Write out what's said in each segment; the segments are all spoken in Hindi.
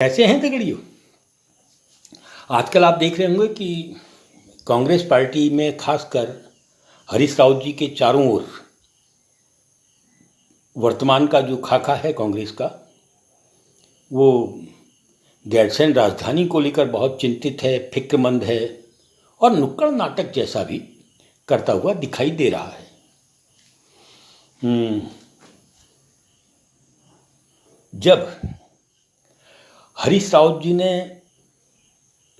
कैसे हैं तगड़ियों। आजकल आप देख रहे होंगे कि कांग्रेस पार्टी में खासकर हरीश रावत जी के चारों ओर वर्तमान का जो खाका है कांग्रेस का, वो गैरसैंण राजधानी को लेकर बहुत चिंतित है, फिक्रमंद है और नुक्कड़ नाटक जैसा भी करता हुआ दिखाई दे रहा है। जब हरीश रावत जी ने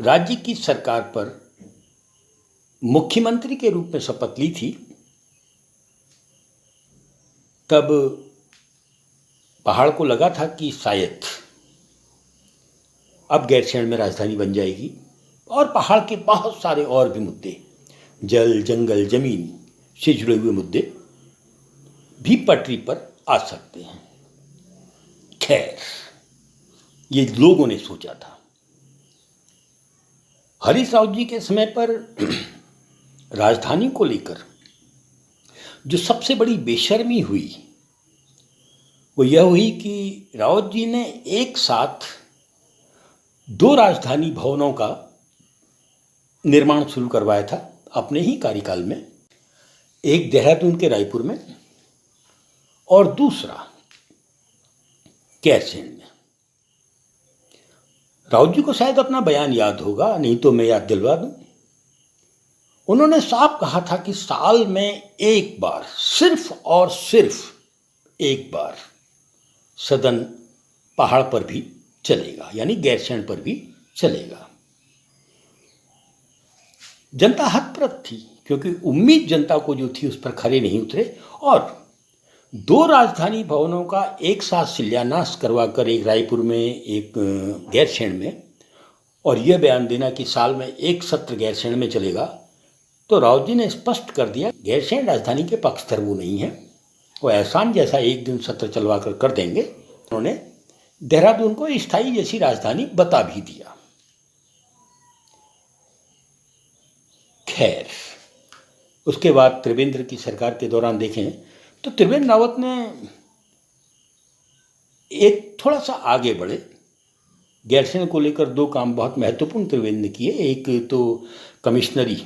राज्य की सरकार पर मुख्यमंत्री के रूप में शपथ ली थी, तब पहाड़ को लगा था कि शायद अब गैरसैंण में राजधानी बन जाएगी और पहाड़ के बहुत सारे और भी मुद्दे, जल, जंगल, जमीन से जुड़े हुए मुद्दे भी पटरी पर आ सकते हैं। खैर, ये लोगों ने सोचा था। हरीश रावत जी के समय पर राजधानी को लेकर जो सबसे बड़ी बेशर्मी हुई वो यह हुई कि रावत जी ने एक साथ 2 राजधानी भवनों का निर्माण शुरू करवाया था अपने ही कार्यकाल में, एक देहरादून के रायपुर में और दूसरा गैरसैंण में। रावत जी को शायद अपना बयान याद होगा, नहीं तो मैं याद दिलवा दूं। उन्होंने साफ कहा था कि साल में एक बार, सिर्फ और सिर्फ एक बार सदन पहाड़ पर भी चलेगा, यानी गैरसैंण पर भी चलेगा। जनता हतप्रभ थी क्योंकि उम्मीद जनता को जो थी उस पर खरे नहीं उतरे और 2 राजधानी भवनों का एक साथ शिलान्यास करवाकर, एक रायपुर में एक गैरसैंण में, और यह बयान देना कि साल में एक सत्र गैरसैंण में चलेगा, तो रावत जी ने स्पष्ट कर दिया गैरसैंण राजधानी के पक्षधर वो नहीं है, वो एहसान जैसा एक दिन सत्र चलवा कर देंगे। उन्होंने देहरादून को स्थायी जैसी राजधानी बता भी दिया। खैर, उसके बाद त्रिवेंद्र की सरकार के दौरान देखें तो त्रिवेंद्र रावत ने एक थोड़ा सा आगे बढ़े, गैरसैंण को लेकर 2 काम बहुत महत्वपूर्ण त्रिवेंद्र ने किए। एक तो कमिश्नरी,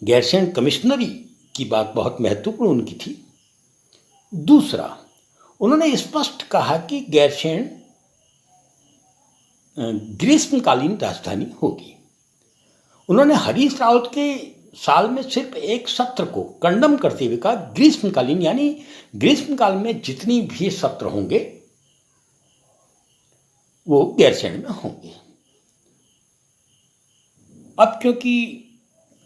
गैरसैंण कमिश्नरी की बात बहुत महत्वपूर्ण उनकी थी। दूसरा, उन्होंने स्पष्ट कहा कि गैरसैंण ग्रीष्मकालीन राजधानी होगी। उन्होंने हरीश रावत के साल में सिर्फ एक सत्र को कंडम करते हुए कहा ग्रीष्मकालीन, यानी ग्रीष्मकाल में जितनी भी सत्र होंगे वो गैरसैंण में होंगे। अब क्योंकि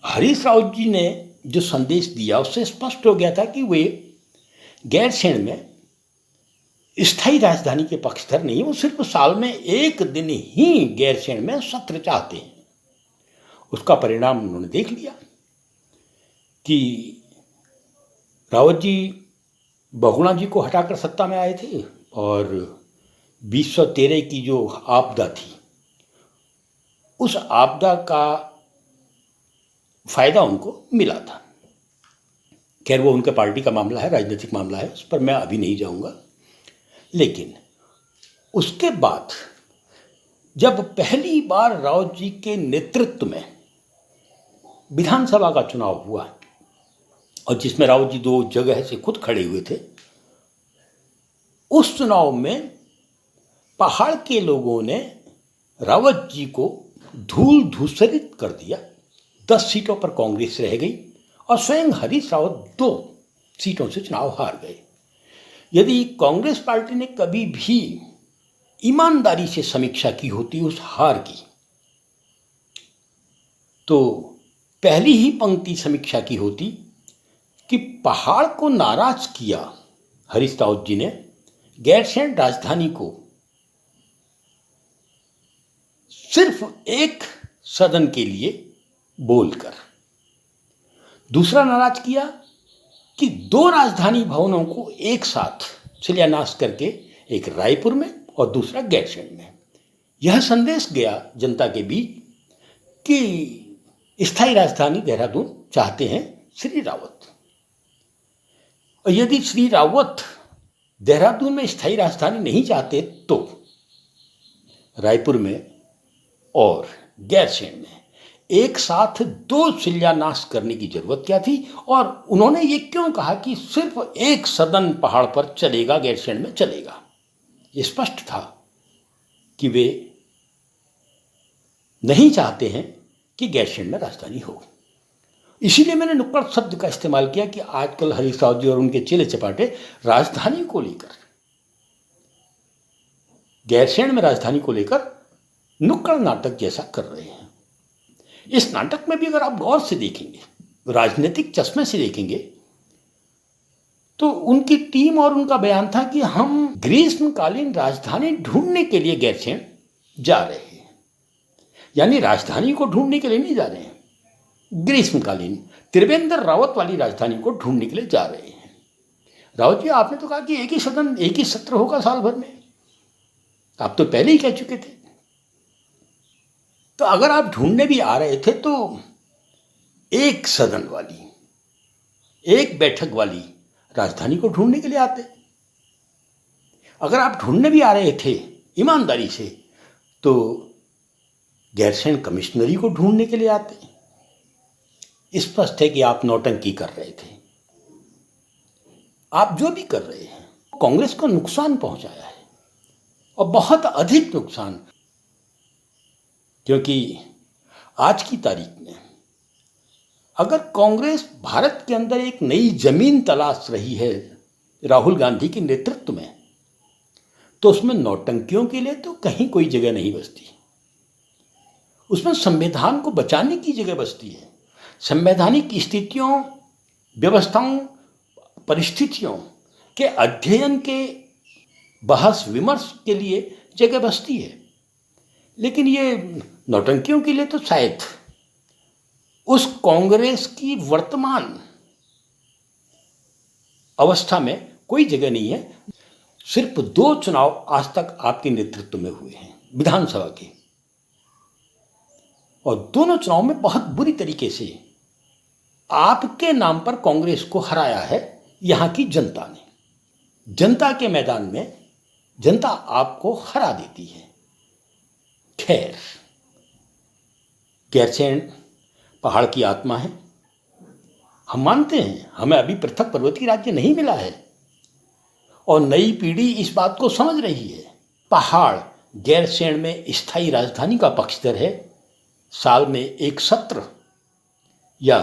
हरीश रावत जी ने जो संदेश दिया उससे स्पष्ट हो गया था कि वे गैरसैंण में स्थायी राजधानी के पक्षधर नहीं, वो सिर्फ साल में एक दिन ही गैरसैंण में सत्र चाहते हैं। उसका परिणाम उन्होंने देख लिया कि रावत जी बहुगुणा जी को हटाकर सत्ता में आए थे और 2013 की जो आपदा थी उस आपदा का फायदा उनको मिला था। खैर, वो उनके पार्टी का मामला है, राजनीतिक मामला है, उस पर मैं अभी नहीं जाऊंगा। लेकिन उसके बाद जब पहली बार रावत जी के नेतृत्व में विधानसभा का चुनाव हुआ और जिसमें रावत जी 2 जगह से खुद खड़े हुए थे, उस चुनाव में पहाड़ के लोगों ने रावत जी को धूल धूसरित कर दिया। 10 सीटों पर कांग्रेस रह गई और स्वयं हरीश रावत 2 सीटों से चुनाव हार गए। यदि कांग्रेस पार्टी ने कभी भी ईमानदारी से समीक्षा की होती उस हार की, तो पहली ही पंक्ति समीक्षा की होती कि पहाड़ को नाराज किया हरीश रावत जी ने गैरसैंण राजधानी को सिर्फ एक सदन के लिए बोलकर। दूसरा नाराज किया कि 2 राजधानी भवनों को एक साथ शिलान्यास करके, एक रायपुर में और दूसरा गैरसैंण में। यह संदेश गया जनता के बीच कि स्थायी राजधानी देहरादून चाहते हैं श्री रावत। और यदि श्री रावत देहरादून में स्थायी राजधानी नहीं चाहते तो रायपुर में और गैरसैंण में एक साथ दो शिलान्यास करने की जरूरत क्या थी, और उन्होंने ये क्यों कहा कि सिर्फ एक सदन पहाड़ पर चलेगा, गैरसैंण में चलेगा। ये स्पष्ट था कि वे नहीं चाहते हैं कि गैरसैंण में राजधानी हो। इसीलिए मैंने नुक्कड़ शब्द का इस्तेमाल किया कि आजकल हरीश रावत जी और उनके चेले चपाटे राजधानी को लेकर, गैरसैंण में राजधानी को लेकर नुक्कड़ नाटक जैसा कर रहे हैं। इस नाटक में भी अगर आप गौर से देखेंगे, राजनीतिक चश्मे से देखेंगे, तो उनकी टीम और उनका बयान था कि हम ग्रीष्मकालीन राजधानी ढूंढने के लिए गैरसैंण जा रहे हैं। यानी राजधानी को ढूंढने के लिए नहीं जा रहे हैं, ग्रीष्मकालीन त्रिवेंद्र रावत वाली राजधानी को ढूंढने के लिए जा रहे हैं। रावत जी, आपने तो कहा कि एक ही सदन, एक ही सत्र होगा साल भर में, आप तो पहले ही कह चुके थे। तो अगर आप ढूंढने भी आ रहे थे तो एक सदन वाली, एक बैठक वाली राजधानी को ढूंढने के लिए आते। अगर आप ढूंढने भी आ रहे थे ईमानदारी से, तो गैरसैंण कमिश्नरी को ढूंढने के लिए आते। स्पष्ट है कि आप नौटंकी कर रहे थे। आप जो भी कर रहे हैं, कांग्रेस को नुकसान पहुंचाया है, और बहुत अधिक नुकसान। क्योंकि आज की तारीख में अगर कांग्रेस भारत के अंदर एक नई जमीन तलाश रही है राहुल गांधी के नेतृत्व में, तो उसमें नौटंकियों के लिए तो कहीं कोई जगह नहीं बचती। उसमें संविधान को बचाने की जगह बचती है, संवैधानिक स्थितियों, व्यवस्थाओं, परिस्थितियों के अध्ययन के बहस विमर्श के लिए जगह बचती है। लेकिन ये नौटंकियों के लिए तो शायद उस कांग्रेस की वर्तमान अवस्था में कोई जगह नहीं है। सिर्फ 2 चुनाव आज तक आपके नेतृत्व में हुए हैं विधानसभा के, और दोनों चुनाव में बहुत बुरी तरीके से आपके नाम पर कांग्रेस को हराया है यहां की जनता ने। जनता के मैदान में जनता आपको हरा देती है। खैर, गैरसैंण पहाड़ की आत्मा है। हम मानते हैं हमें अभी पृथक पर्वतीय राज्य नहीं मिला है, और नई पीढ़ी इस बात को समझ रही है। पहाड़ गैरसैंण में स्थायी राजधानी का पक्षधर है। साल में एक सत्र या